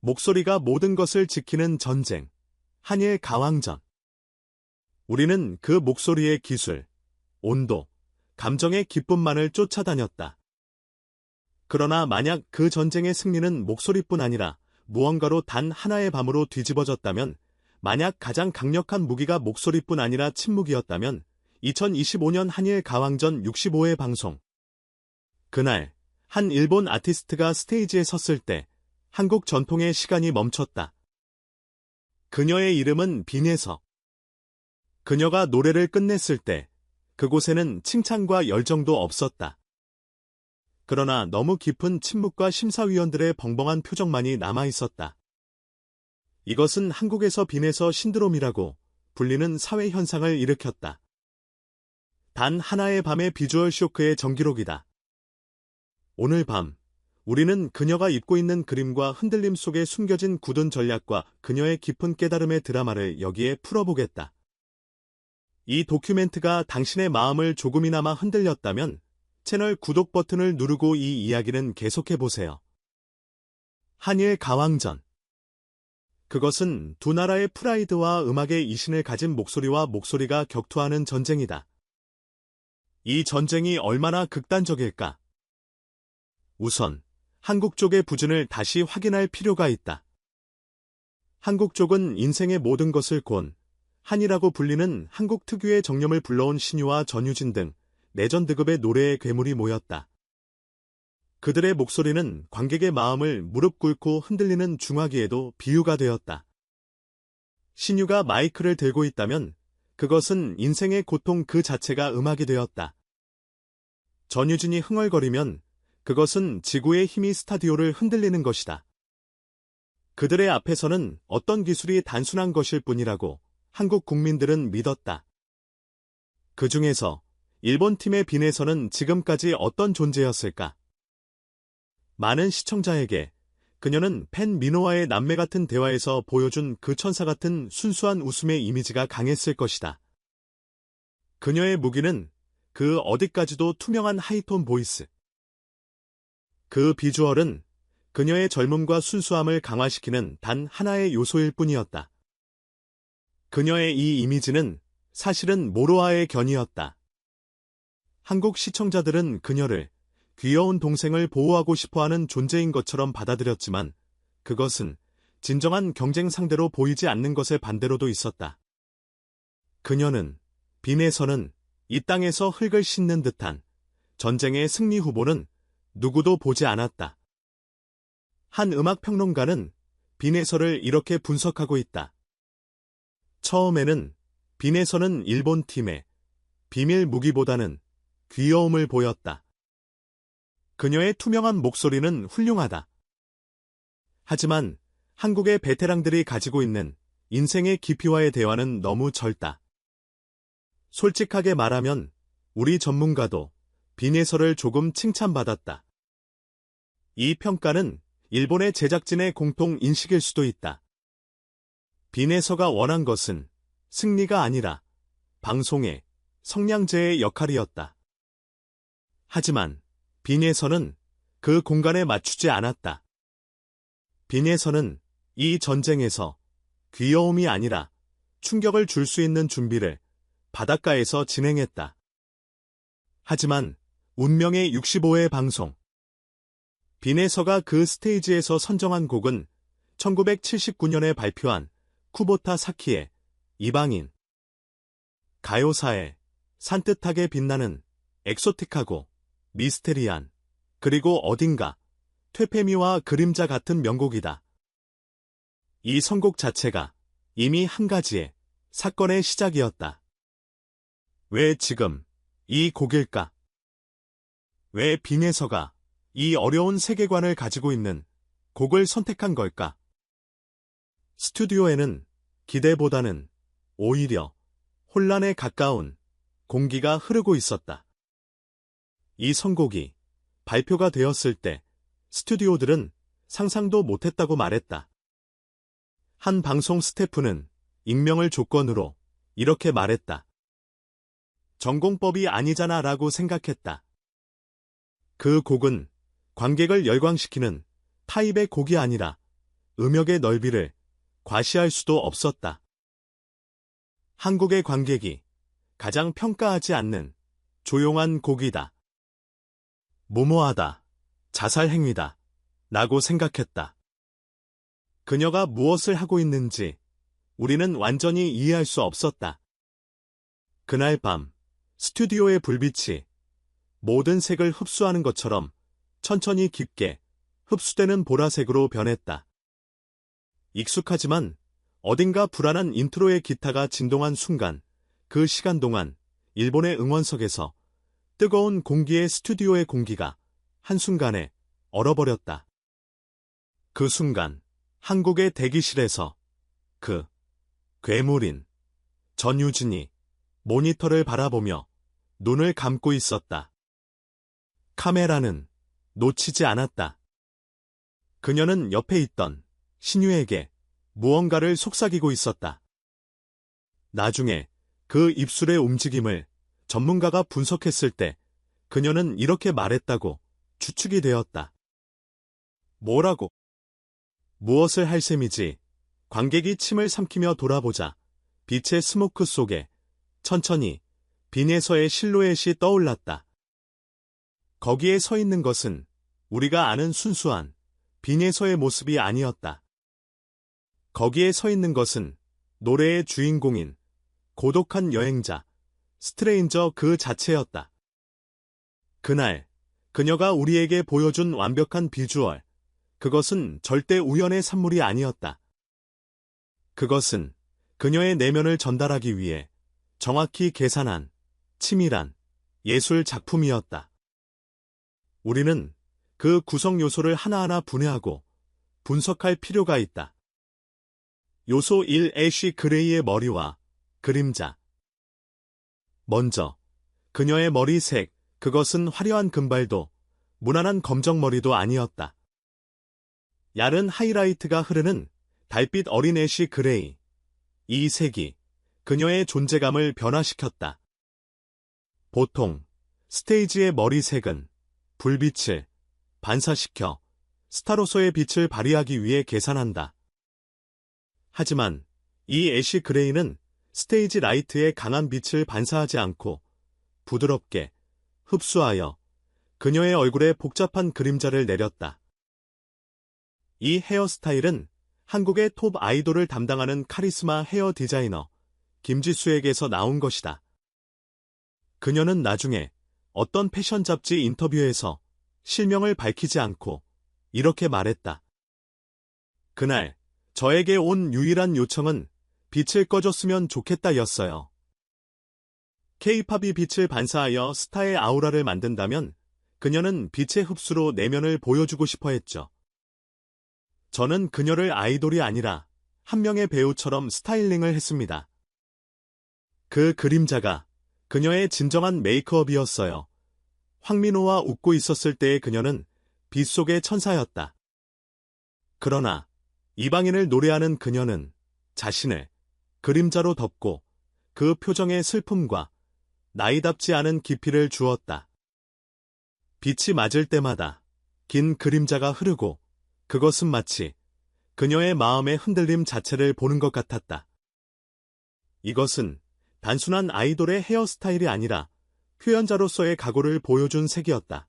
목소리가 모든 것을 지키는 전쟁, 한일 가왕전. 우리는 그 목소리의 기술, 온도, 감정의 기쁨만을 쫓아다녔다. 그러나 만약 그 전쟁의 승리는 목소리뿐 아니라 무언가로 단 하나의 밤으로 뒤집어졌다면, 만약 가장 강력한 무기가 목소리뿐 아니라 침묵이었다면, 2025년 한일 가왕전 65회 방송. 그날, 한 일본 아티스트가 스테이지에 섰을 때, 한국 전통의 시간이 멈췄다. 그녀의 이름은 빈혜서. 그녀가 노래를 끝냈을 때, 그곳에는 칭찬과 열정도 없었다. 그러나 너무 깊은 침묵과 심사위원들의 벙벙한 표정만이 남아있었다. 이것은 한국에서 빈혜서 신드롬이라고 불리는 사회 현상을 일으켰다. 단 하나의 밤의 비주얼 쇼크의 정기록이다. 오늘 밤, 우리는 그녀가 입고 있는 그림과 흔들림 속에 숨겨진 굳은 전략과 그녀의 깊은 깨달음의 드라마를 여기에 풀어보겠다. 이 도큐멘트가 당신의 마음을 조금이나마 흔들렸다면 채널 구독 버튼을 누르고 이 이야기는 계속해보세요. 한일 가왕전. 그것은 두 나라의 프라이드와 음악의 이신을 가진 목소리와 목소리가 격투하는 전쟁이다. 이 전쟁이 얼마나 극단적일까? 우선 한국 쪽의 부진을 다시 확인할 필요가 있다. 한국 쪽은 인생의 모든 것을 곤, 한이라고 불리는 한국 특유의 정념을 불러온 신유와 전유진 등 내전드급의 노래의 괴물이 모였다. 그들의 목소리는 관객의 마음을 무릎 꿇고 흔들리는 중화기에도 비유가 되었다. 신유가 마이크를 들고 있다면 그것은 인생의 고통 그 자체가 음악이 되었다. 전유진이 흥얼거리면 그것은 지구의 힘이 스타디오를 흔들리는 것이다. 그들의 앞에서는 어떤 기술이 단순한 것일 뿐이라고 한국 국민들은 믿었다. 그 중에서 일본 팀의 빈혜서는 지금까지 어떤 존재였을까? 많은 시청자에게 그녀는 팬 민호와의 남매 같은 대화에서 보여준 그 천사 같은 순수한 웃음의 이미지가 강했을 것이다. 그녀의 무기는 그 어디까지도 투명한 하이톤 보이스. 그 비주얼은 그녀의 젊음과 순수함을 강화시키는 단 하나의 요소일 뿐이었다. 그녀의 이 이미지는 사실은 모로아의 견이었다. 한국 시청자들은 그녀를 귀여운 동생을 보호하고 싶어하는 존재인 것처럼 받아들였지만 그것은 진정한 경쟁 상대로 보이지 않는 것의 반대로도 있었다. 그녀는, 빈혜서는 이 땅에서 흙을 씻는 듯한 전쟁의 승리 후보는 누구도 보지 않았다. 한 음악평론가는 빈혜서를 이렇게 분석하고 있다. 처음에는 빈혜서는 일본 팀의 비밀 무기보다는 귀여움을 보였다. 그녀의 투명한 목소리는 훌륭하다. 하지만 한국의 베테랑들이 가지고 있는 인생의 깊이와의 대화는 너무 젊다. 솔직하게 말하면 우리 전문가도 빈혜서를 조금 칭찬받았다. 이 평가는 일본의 제작진의 공통 인식일 수도 있다. 빈혜서가 원한 것은 승리가 아니라 방송의 성량제의 역할이었다. 하지만 빈혜서는 그 공간에 맞추지 않았다. 빈혜서는 이 전쟁에서 귀여움이 아니라 충격을 줄 수 있는 준비를 바닷가에서 진행했다. 하지만 운명의 65회 방송. 빈혜서가 그 스테이지에서 선정한 곡은 1979년에 발표한 쿠보타 사키의 이방인. 가요사에 산뜻하게 빛나는 엑소틱하고 미스테리한, 그리고 어딘가 퇴폐미와 그림자 같은 명곡이다. 이 선곡 자체가 이미 한 가지의 사건의 시작이었다. 왜 지금 이 곡일까? 왜 빈혜서가 이 어려운 세계관을 가지고 있는 곡을 선택한 걸까? 스튜디오에는 기대보다는 오히려 혼란에 가까운 공기가 흐르고 있었다. 이 선곡이 발표가 되었을 때 스튜디오들은 상상도 못했다고 말했다. 한 방송 스태프는 익명을 조건으로 이렇게 말했다. 전공법이 아니잖아 라고 생각했다. 그 곡은 관객을 열광시키는 타입의 곡이 아니라 음역의 넓이를 과시할 수도 없었다. 한국의 관객이 가장 평가하지 않는 조용한 곡이다. 무모하다, 자살행위다, 라고 생각했다. 그녀가 무엇을 하고 있는지 우리는 완전히 이해할 수 없었다. 그날 밤, 스튜디오의 불빛이 모든 색을 흡수하는 것처럼 천천히 깊게 흡수되는 보라색으로 변했다. 익숙하지만 어딘가 불안한 인트로의 기타가 진동한 순간, 그 시간 동안 일본의 응원석에서 뜨거운 공기의 스튜디오의 공기가 한순간에 얼어버렸다. 그 순간 한국의 대기실에서 그 괴물인 전유진이 모니터를 바라보며 눈을 감고 있었다. 카메라는 놓치지 않았다. 그녀는 옆에 있던 신유에게 무언가를 속삭이고 있었다. 나중에 그 입술의 움직임을 전문가가 분석했을 때 그녀는 이렇게 말했다고 추측이 되었다. 뭐라고? 무엇을 할 셈이지? 관객이 침을 삼키며 돌아보자 빛의 스모크 속에 천천히 빈에서의 실루엣이 떠올랐다. 거기에 서 있는 것은 우리가 아는 순수한 빈에서의 모습이 아니었다. 거기에 서 있는 것은 노래의 주인공인 고독한 여행자, 스트레인저 그 자체였다. 그날 그녀가 우리에게 보여준 완벽한 비주얼, 그것은 절대 우연의 산물이 아니었다. 그것은 그녀의 내면을 전달하기 위해 정확히 계산한 치밀한 예술 작품이었다. 우리는 그 구성 요소를 하나하나 분해하고 분석할 필요가 있다. 요소 1. 애쉬 그레이의 머리와 그림자. 먼저 그녀의 머리색, 그것은 화려한 금발도 무난한 검정머리도 아니었다. 얇은 하이라이트가 흐르는 달빛 어린 애쉬 그레이. 이 색이 그녀의 존재감을 변화시켰다. 보통 스테이지의 머리색은 불빛을 반사시켜 스타로서의 빛을 발휘하기 위해 계산한다. 하지만 이 애쉬 그레이는 스테이지 라이트의 강한 빛을 반사하지 않고 부드럽게 흡수하여 그녀의 얼굴에 복잡한 그림자를 내렸다. 이 헤어스타일은 한국의 톱 아이돌을 담당하는 카리스마 헤어 디자이너 김지수에게서 나온 것이다. 그녀는 나중에 어떤 패션 잡지 인터뷰에서 실명을 밝히지 않고 이렇게 말했다. 그날 저에게 온 유일한 요청은 빛을 꺼줬으면 좋겠다였어요. K-팝이 빛을 반사하여 스타의 아우라를 만든다면 그녀는 빛의 흡수로 내면을 보여주고 싶어 했죠. 저는 그녀를 아이돌이 아니라 한 명의 배우처럼 스타일링을 했습니다. 그 그림자가 그녀의 진정한 메이크업이었어요. 황민호와 웃고 있었을 때의 그녀는 빛 속의 천사였다. 그러나 이방인을 노래하는 그녀는 자신을 그림자로 덮고 그 표정의 슬픔과 나이답지 않은 깊이를 주었다. 빛이 맞을 때마다 긴 그림자가 흐르고 그것은 마치 그녀의 마음의 흔들림 자체를 보는 것 같았다. 이것은 단순한 아이돌의 헤어스타일이 아니라 표현자로서의 각오를 보여준 색이었다.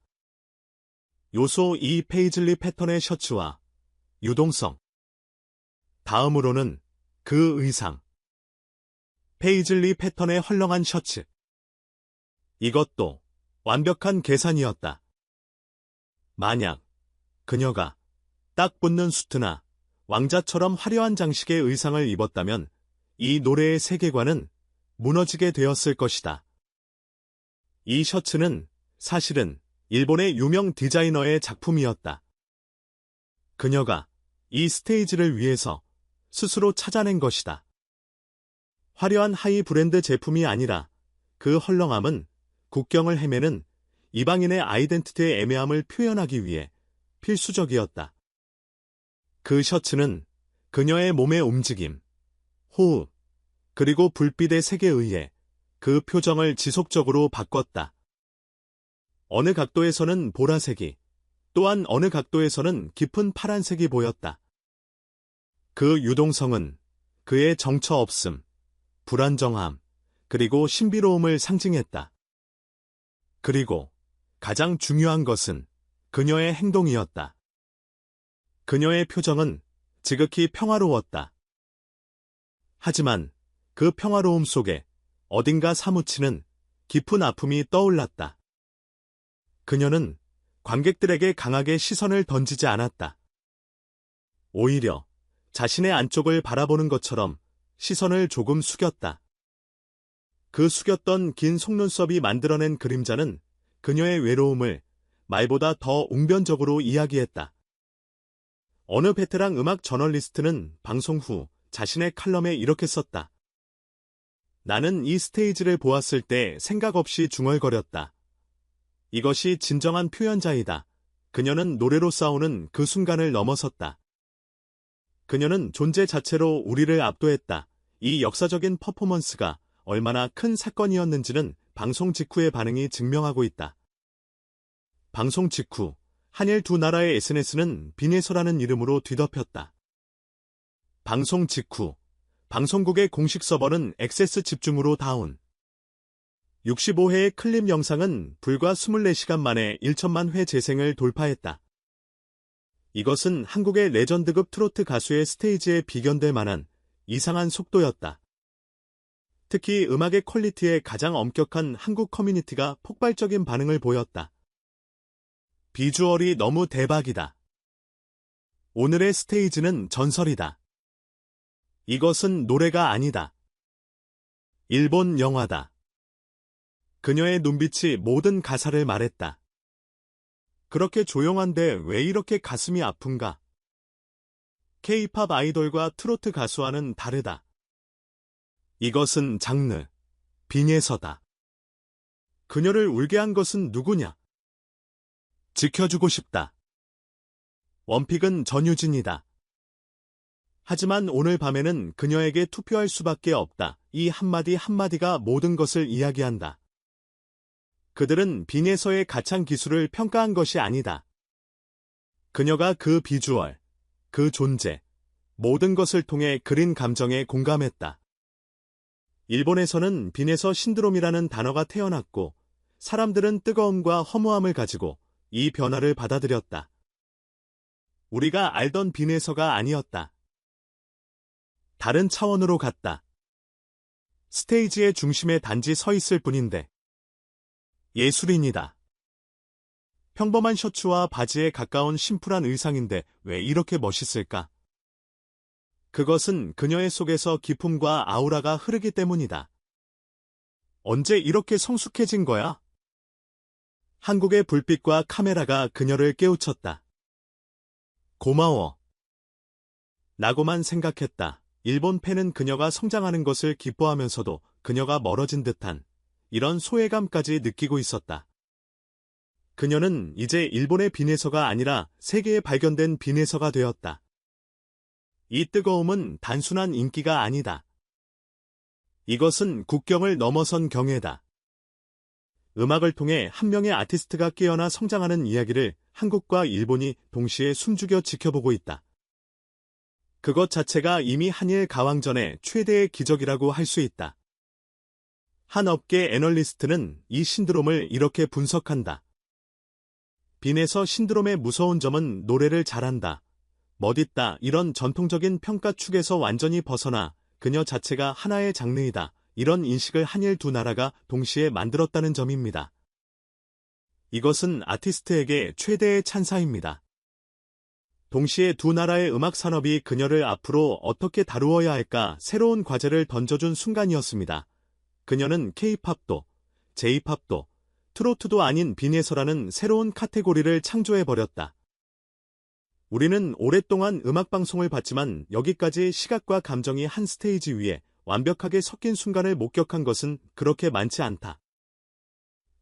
요소 2. 페이즐리 패턴의 셔츠와 유동성. 다음으로는 그 의상. 페이즐리 패턴의 헐렁한 셔츠. 이것도 완벽한 계산이었다. 만약 그녀가 딱 붙는 수트나 왕자처럼 화려한 장식의 의상을 입었다면 이 노래의 세계관은 무너지게 되었을 것이다. 이 셔츠는 사실은 일본의 유명 디자이너의 작품이었다. 그녀가 이 스테이지를 위해서 스스로 찾아낸 것이다. 화려한 하이 브랜드 제품이 아니라 그 헐렁함은 국경을 헤매는 이방인의 아이덴티티의 애매함을 표현하기 위해 필수적이었다. 그 셔츠는 그녀의 몸의 움직임, 호흡, 그리고 불빛의 색에 의해 그 표정을 지속적으로 바꿨다. 어느 각도에서는 보라색이, 또한 어느 각도에서는 깊은 파란색이 보였다. 그 유동성은 그의 정처 없음, 불안정함, 그리고 신비로움을 상징했다. 그리고 가장 중요한 것은 그녀의 행동이었다. 그녀의 표정은 지극히 평화로웠다. 하지만 그 평화로움 속에 어딘가 사무치는 깊은 아픔이 떠올랐다. 그녀는 관객들에게 강하게 시선을 던지지 않았다. 오히려 자신의 안쪽을 바라보는 것처럼 시선을 조금 숙였다. 그 숙였던 긴 속눈썹이 만들어낸 그림자는 그녀의 외로움을 말보다 더 웅변적으로 이야기했다. 어느 베테랑 음악 저널리스트는 방송 후 자신의 칼럼에 이렇게 썼다. 나는 이 스테이지를 보았을 때 생각 없이 중얼거렸다. 이것이 진정한 표현자이다. 그녀는 노래로 싸우는 그 순간을 넘어섰다. 그녀는 존재 자체로 우리를 압도했다. 이 역사적인 퍼포먼스가 얼마나 큰 사건이었는지는 방송 직후의 반응이 증명하고 있다. 방송 직후, 한일 두 나라의 SNS는 빈에서라는 이름으로 뒤덮였다. 방송 직후, 방송국의 공식 서버는 액세스 집중으로 다운. 65회의 클립 영상은 불과 24시간 만에 1천만 회 재생을 돌파했다. 이것은 한국의 레전드급 트로트 가수의 스테이지에 비견될 만한 이상한 속도였다. 특히 음악의 퀄리티에 가장 엄격한 한국 커뮤니티가 폭발적인 반응을 보였다. 비주얼이 너무 대박이다. 오늘의 스테이지는 전설이다. 이것은 노래가 아니다. 일본 영화다. 그녀의 눈빛이 모든 가사를 말했다. 그렇게 조용한데 왜 이렇게 가슴이 아픈가? K-팝 아이돌과 트로트 가수와는 다르다. 이것은 장르, 빈예서다. 그녀를 울게 한 것은 누구냐? 지켜주고 싶다. 원픽은 전유진이다. 하지만 오늘 밤에는 그녀에게 투표할 수밖에 없다. 이 한마디 한마디가 모든 것을 이야기한다. 그들은 빈에서의 가창 기술을 평가한 것이 아니다. 그녀가 그 비주얼, 그 존재, 모든 것을 통해 그린 감정에 공감했다. 일본에서는 빈에서 신드롬이라는 단어가 태어났고 사람들은 뜨거움과 허무함을 가지고 이 변화를 받아들였다. 우리가 알던 빈에서가 아니었다. 다른 차원으로 갔다. 스테이지의 중심에 단지 서 있을 뿐인데 예술인이다. 평범한 셔츠와 바지에 가까운 심플한 의상인데 왜 이렇게 멋있을까? 그것은 그녀의 속에서 기품과 아우라가 흐르기 때문이다. 언제 이렇게 성숙해진 거야? 한국의 불빛과 카메라가 그녀를 깨우쳤다. 고마워. 라고만 생각했다. 일본 팬은 그녀가 성장하는 것을 기뻐하면서도 그녀가 멀어진 듯한 이런 소외감까지 느끼고 있었다. 그녀는 이제 일본의 빈에서가 아니라 세계에 발견된 빈에서가 되었다. 이 뜨거움은 단순한 인기가 아니다. 이것은 국경을 넘어선 경애다. 음악을 통해 한 명의 아티스트가 깨어나 성장하는 이야기를 한국과 일본이 동시에 숨죽여 지켜보고 있다. 그것 자체가 이미 한일 가왕전의 최대의 기적이라고 할 수 있다. 한 업계 애널리스트는 이 신드롬을 이렇게 분석한다. 빈에서 신드롬의 무서운 점은 노래를 잘한다, 멋있다 이런 전통적인 평가 축에서 완전히 벗어나 그녀 자체가 하나의 장르이다. 이런 인식을 한일 두 나라가 동시에 만들었다는 점입니다. 이것은 아티스트에게 최대의 찬사입니다. 동시에 두 나라의 음악 산업이 그녀를 앞으로 어떻게 다루어야 할까 새로운 과제를 던져준 순간이었습니다. 그녀는 K-팝도, J-팝도, 트로트도 아닌 빈에서라는 새로운 카테고리를 창조해버렸다. 우리는 오랫동안 음악방송을 봤지만 여기까지 시각과 감정이 한 스테이지 위에 완벽하게 섞인 순간을 목격한 것은 그렇게 많지 않다.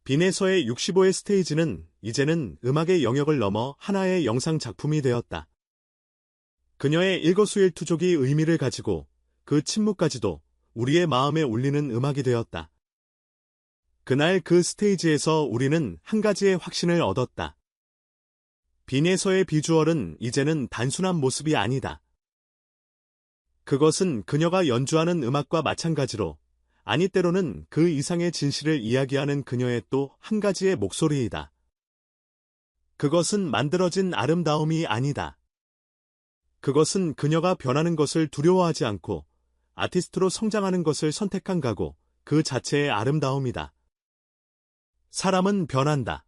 빈에서의 65회 스테이지는 이제는 음악의 영역을 넘어 하나의 영상 작품이 되었다. 그녀의 일거수일투족이 의미를 가지고 그 침묵까지도 우리의 마음에 울리는 음악이 되었다. 그날 그 스테이지에서 우리는 한 가지의 확신을 얻었다. 빈에서의 비주얼은 이제는 단순한 모습이 아니다. 그것은 그녀가 연주하는 음악과 마찬가지로, 아니 때로는 그 이상의 진실을 이야기하는 그녀의 또 한 가지의 목소리이다. 그것은 만들어진 아름다움이 아니다. 그것은 그녀가 변하는 것을 두려워하지 않고 아티스트로 성장하는 것을 선택한 각오, 그 자체의 아름다움이다. 사람은 변한다.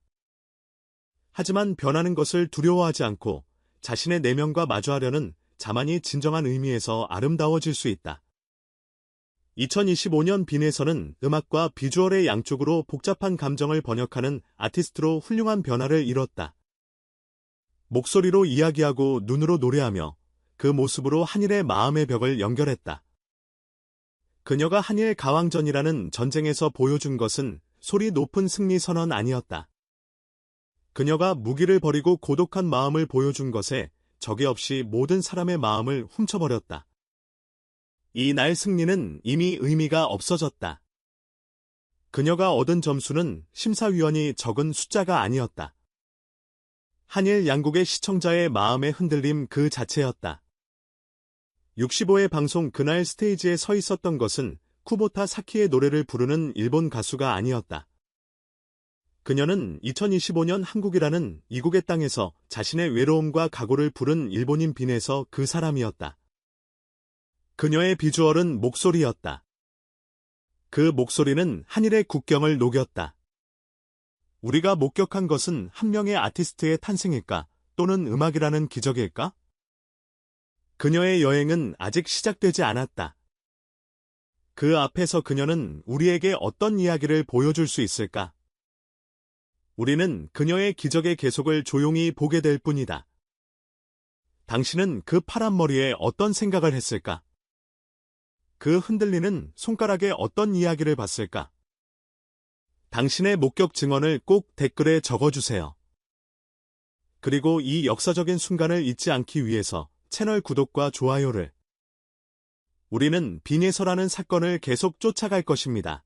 하지만 변하는 것을 두려워하지 않고 자신의 내면과 마주하려는 자만이 진정한 의미에서 아름다워질 수 있다. 2025년 빈에서는 음악과 비주얼의 양쪽으로 복잡한 감정을 번역하는 아티스트로 훌륭한 변화를 이뤘다. 목소리로 이야기하고 눈으로 노래하며 그 모습으로 한일의 마음의 벽을 연결했다. 그녀가 한일 가왕전이라는 전쟁에서 보여준 것은 소리 높은 승리 선언 아니었다. 그녀가 무기를 버리고 고독한 마음을 보여준 것에 적이 없이 모든 사람의 마음을 훔쳐버렸다. 이 날 승리는 이미 의미가 없어졌다. 그녀가 얻은 점수는 심사위원이 적은 숫자가 아니었다. 한일 양국의 시청자의 마음의 흔들림 그 자체였다. 65회 방송 그날 스테이지에 서 있었던 것은 쿠보타 사키의 노래를 부르는 일본 가수가 아니었다. 그녀는 2025년 한국이라는 이국의 땅에서 자신의 외로움과 각오를 부른 일본인 빈에서 그 사람이었다. 그녀의 비주얼은 목소리였다. 그 목소리는 한일의 국경을 녹였다. 우리가 목격한 것은 한 명의 아티스트의 탄생일까, 또는 음악이라는 기적일까? 그녀의 여행은 아직 시작되지 않았다. 그 앞에서 그녀는 우리에게 어떤 이야기를 보여줄 수 있을까? 우리는 그녀의 기적의 계속을 조용히 보게 될 뿐이다. 당신은 그 파란 머리에 어떤 생각을 했을까? 그 흔들리는 손가락에 어떤 이야기를 봤을까? 당신의 목격 증언을 꼭 댓글에 적어주세요. 그리고 이 역사적인 순간을 잊지 않기 위해서 채널 구독과 좋아요를. 우리는 빈에서라는 사건을 계속 쫓아갈 것입니다.